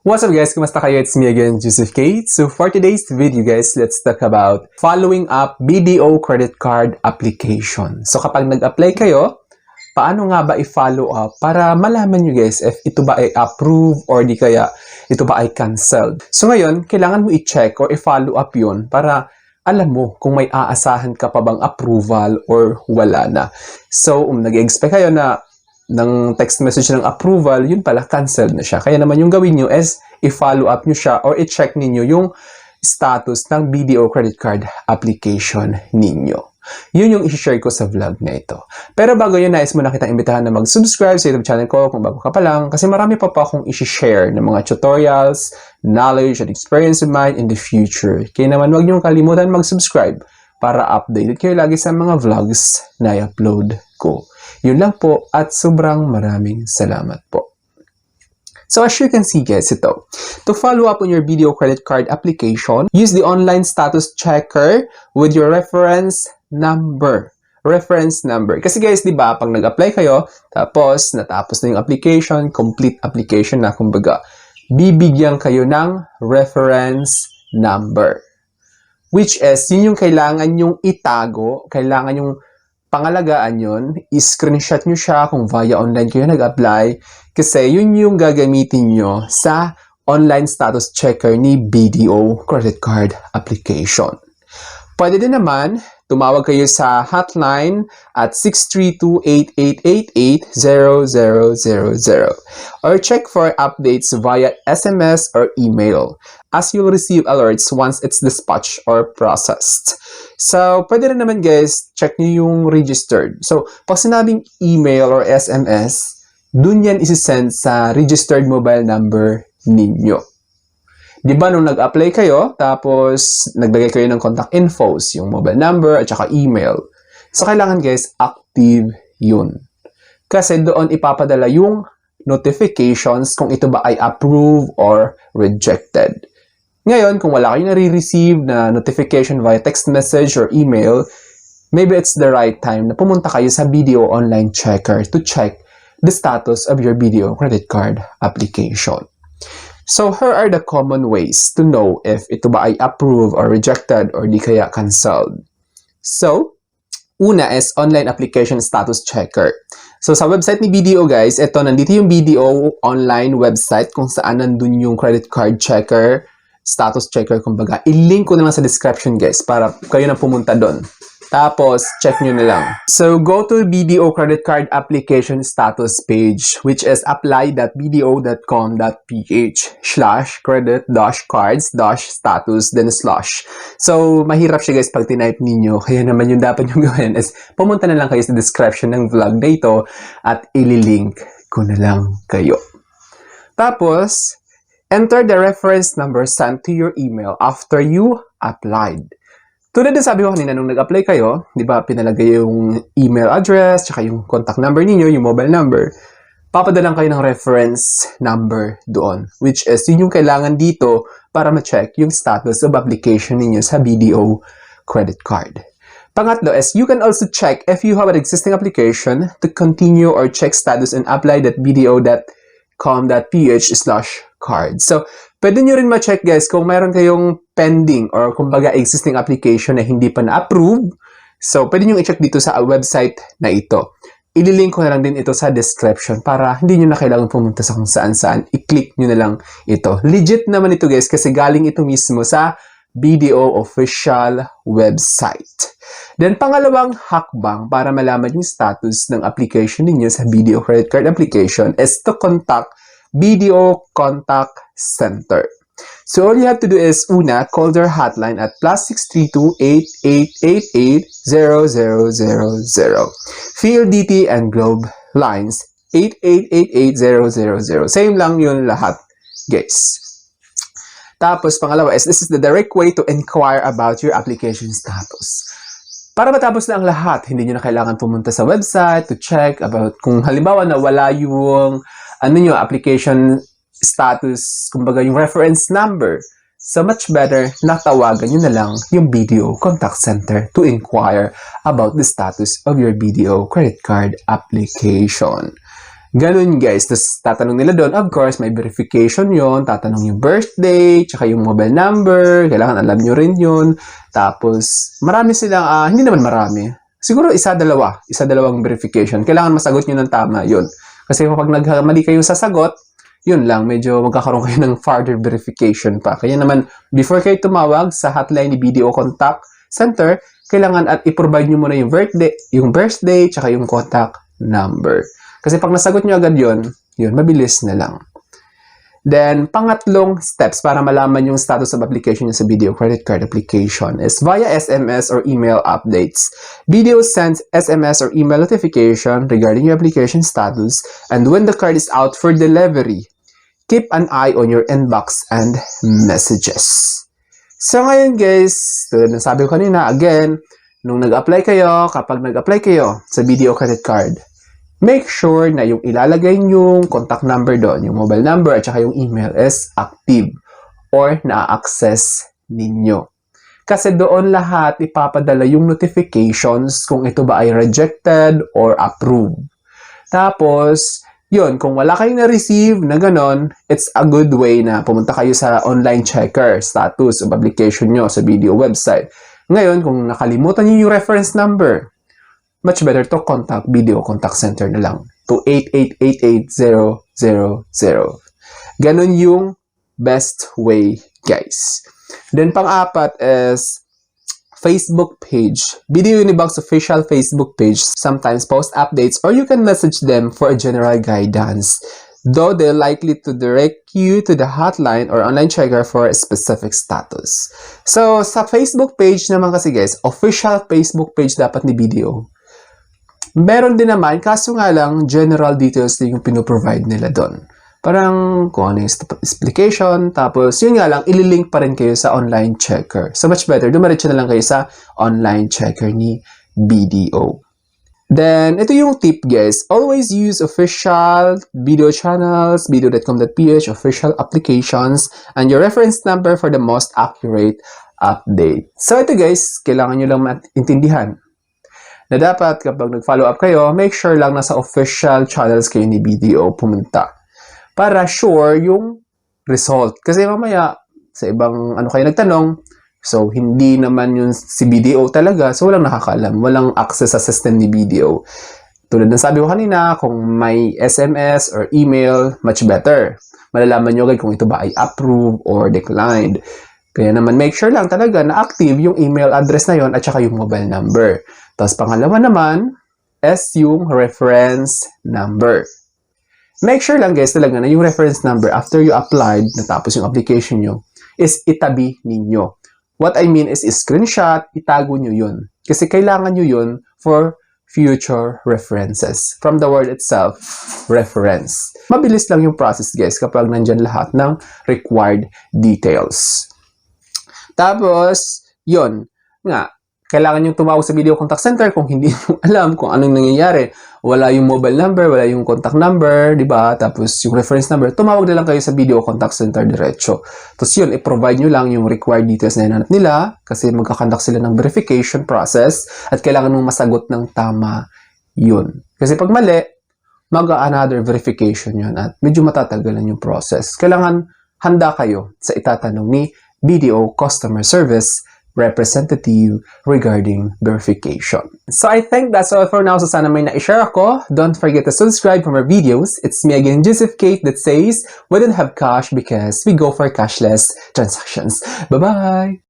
What's up guys? Kumusta kayo? It's me again, Joseph Kate. So for today's video guys, let's talk about following up BDO credit card application. So kapag nag-apply kayo, paano nga ba i-follow up para malaman nyo guys if ito ba ay approve or di kaya ito ba ay cancelled. So ngayon, kailangan mo i-check or i-follow up yun para alam mo kung may aasahan ka pa bang approval or wala na. So nag-expect kayo na ng text message ng approval, yun pala, canceled na siya. Kaya naman yung gawin nyo is i-follow up nyo siya or i-check ninyo yung status ng BDO credit card application ninyo. Yun yung i-share ko sa vlog na ito. Pero bago yun, nais mo na kitang imbitahan na mag-subscribe sa YouTube channel ko kung bago ka pa lang kasi marami pa akong i-share ng mga tutorials, knowledge, and experience of mine in the future. Kaya naman huwag niyong kalimutan mag-subscribe para updated kayo lagi sa mga vlogs na i-upload ko. Yun lang po at sobrang maraming salamat po. So as you can see guys, ito. To follow up on your BDO credit card application, use the online status checker with your reference number. Reference number. Kasi guys, di ba, pag nag-apply kayo, tapos natapos na yung application, complete application na kumbaga, bibigyan kayo ng reference number. Which is, yun yung kailangan yung itago, kailangan yung pangalagaan yun, i-screenshot nyo siya kung via online kayo nag-apply kasi yun yung gagamitin nyo sa online status checker ni BDO credit card application. Pwede din naman, tumawag kayo sa hotline at 632-8888-0000 or check for updates via SMS or email as you'll receive alerts once it's dispatched or processed. So, pwede rin naman guys, check nyo yung registered. So, pag sinabing email or SMS, dun yan isi-send sa registered mobile number ninyo. Di ba nung nag-apply kayo, tapos naglagay kayo ng contact infos, yung mobile number at saka email. So, kailangan guys, active yun. Kasi doon ipapadala yung notifications kung ito ba ay approve or rejected. Ngayon, kung wala kayong nare-receive na notification via text message or email, maybe it's the right time na pumunta kayo sa BDO online checker to check the status of your BDO credit card application. So, here are the common ways to know if ito ba ay approved or rejected or di kaya cancelled. So, una is online application status checker. So, sa website ni BDO guys, ito, nandito yung BDO online website kung saan nandun yung credit card checker, status checker, kumbaga. I-link ko na lang sa description guys para kayo na pumunta doon. Tapos, check nyo na lang. So, go to BDO credit card application status page which is apply.bdo.com.ph/credit-cards-status then /. So, mahirap siya guys pag tinype ninyo. Kaya naman yung dapat nyo gawin is pumunta na lang kayo sa description ng vlog na ito at ililink ko na lang kayo. Tapos, enter the reference number sent to your email after you applied. Tulad na sabi ko kanina, nung nag-apply kayo, di ba, pinalagay yung email address, tsaka yung contact number ninyo, yung mobile number, papadalang kayo ng reference number doon, which is yun yung kailangan dito para ma-check yung status of application ninyo sa BDO credit card. Pangatlo is, you can also check if you have an existing application to continue or check status and apply.bdo.com.ph/card. So, pwede nyo rin ma-check guys kung mayroon kayong pending or kumbaga existing application na hindi pa na-approve. So, pwede nyo i-check dito sa website na ito. Ililink ko na lang din ito sa description para hindi nyo na kailangan pumunta sa kung saan-saan. I-click nyo na lang ito. Legit naman ito guys kasi galing ito mismo sa BDO official website. Then, pangalawang hakbang para malaman yung status ng application ninyo sa BDO credit card application is to contact BDO Contact Center. So, all you have to do is, una, call their hotline at +632-8888-0000. PLDT and Globe lines, 8888-0000. Same lang yun lahat, guys. Tapos, pangalawa is, this is the direct way to inquire about your application status. Para matapos na ang lahat, hindi nyo na kailangan pumunta sa website to check about kung halimbawa na wala yung application status, kumbaga yung reference number. So much better, natawagan nyo na lang yung BDO Contact Center to inquire about the status of your BDO credit card application. Ganun guys. Tapos tatanong nila doon, of course, may verification yon. Tatanong yung birthday, tsaka yung mobile number. Kailangan alam nyo rin yun. Tapos, marami silang, hindi naman marami. Siguro isa-dalawang verification. Kailangan masagot nyo ng tama yun. Kasi kapag nagmali kayo sa sagot, yun lang, medyo magkakaroon kayo ng further verification pa. Kaya naman, before kayo tumawag sa hotline ni BDO Contact Center, kailangan at i-provide nyo muna yung birthday, tsaka yung contact number. Kasi pag nasagot nyo agad yun, mabilis na lang. Then, pangatlong steps para malaman yung status of application nyo sa BDO credit card application is via SMS or email updates. BDO sends SMS or email notification regarding your application status, and when the card is out for delivery, keep an eye on your inbox and messages. So ngayon guys, tulad ng sabi ko kanina, again, nung kapag nag-apply kayo sa BDO credit card, make sure na yung ilalagay yung contact number doon, yung mobile number at saka yung email is active or na-access ninyo. Kasi doon lahat ipapadala yung notifications kung ito ba ay rejected or approved. Tapos, yun, kung wala kayong na-receive na ganon, it's a good way na pumunta kayo sa online checker status of application nyo sa BDO website. Ngayon, kung nakalimutan nyo yung reference number, much better to contact BDO Contact Center na lang to 8888-000. Ganon yung best way, guys. Then, pang-apat is Facebook page. BDO Unibanks official Facebook page sometimes post updates or you can message them for a general guidance. Though they're likely to direct you to the hotline or online checker for a specific status. So, sa Facebook page naman kasi guys, official Facebook page dapat ni BDO. Meron din naman, kaso nga lang, general details din yung pinoprovide nila doon. Parang kung ano yung application, tapos yun nga lang, ililink pa rin kayo sa online checker. So much better, dumiretso na lang kayo sa online checker ni BDO. Then, ito yung tip guys, always use official BDO channels, bdo.com.ph, official applications, and your reference number for the most accurate update. So ito guys, kailangan nyo lang maintindihan na dapat kapag nag-follow up kayo, make sure lang nasa official channels kayo ni BDO pumunta. Para sure yung result. Kasi mamaya, sa ibang kayo nagtanong, so hindi naman yung si BDO talaga, so walang nakakaalam, walang access sa system ni BDO. Tulad ng sabi ko kanina, kung may SMS or email, much better. Malalaman nyo agad kung ito ba ay approved or declined. Kaya naman make sure lang talaga na active yung email address na yon at saka yung mobile number. Tapos pangalawa naman is yung reference number. Make sure lang guys talaga na yung reference number after you applied, natapos yung application nyo, is itabi ninyo. What I mean is screenshot, itago nyo yun. Kasi kailangan nyo yun for future references. From the word itself, reference. Mabilis lang yung process guys kapag nandyan lahat ng required details. Tapos, yun nga, kailangan yung tumawag sa BDO Contact Center kung hindi nyo alam kung anong nangyayari. Wala yung mobile number, wala yung contact number, di ba? Tapos yung reference number, tumawag na lang kayo sa BDO Contact Center diretso. Tapos yun, i-provide nyo lang yung required details na hinanap nila kasi magkakandak sila ng verification process at kailangan mong masagot ng tama yun. Kasi pag mali, mag-another verification yun at medyo matatagalan yung process. Kailangan handa kayo sa itatanong ni BDO Customer Service Representative regarding verification. So I think that's all for now. So sana may na-share ako. Don't forget to subscribe for more videos. It's me again, Joseph Kate, that says we don't have cash because we go for cashless transactions. Bye-bye!